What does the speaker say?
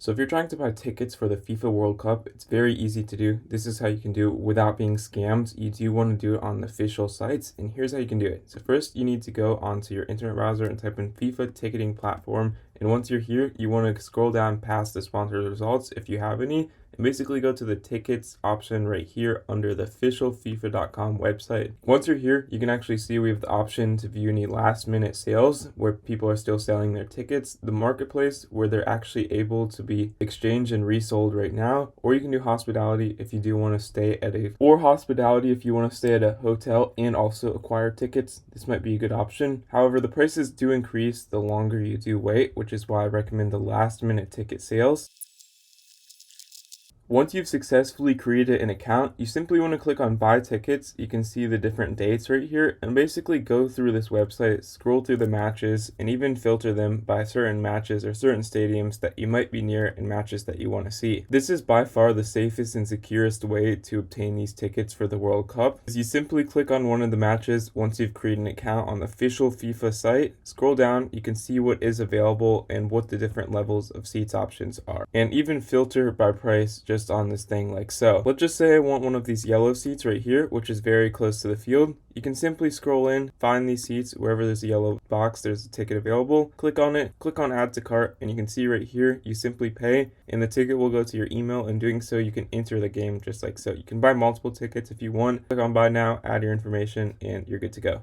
So if you're trying to buy tickets for the FIFA World Cup, it's very easy to do. This is how you can do it without being scammed. You do want to do it on the official sites, and here's how you can do it. So first, you need to go onto your internet browser and type in FIFA ticketing platform. And once you're here, you want to scroll down past the sponsored results if you have any, and basically go to the tickets option right here under the official FIFA.com website. Once you're here, you can actually see we have the option to view any last minute sales where people are still selling their tickets, the marketplace where they're actually able to be exchanged and resold right now, or you can do hospitality if you do want to stay at a hotel and also acquire tickets. This might be a good option. However, the prices do increase the longer you do wait, which is why I recommend the last minute ticket sales. Once you've successfully created an account, you simply want to click on buy tickets. You can see the different dates right here and basically go through this website, scroll through the matches, and even filter them by certain matches or certain stadiums that you might be near and matches that you want to see. This is by far the safest and securest way to obtain these tickets for the World Cup. Is you simply click on one of the matches once you've created an account on the official FIFA site, scroll down, you can see what is available and what the different levels of seats options are, and even filter by price just on this thing like so. Let's just say I want one of these yellow seats right here, which is very close to the field. You can simply scroll in, find these seats, wherever there's a yellow box, there's a ticket available, click on it, click on add to cart, and you can see right here, you simply pay, and the ticket will go to your email, and doing so, you can enter the game just like so. You can buy multiple tickets if you want. Click on buy now, add your information, and you're good to go.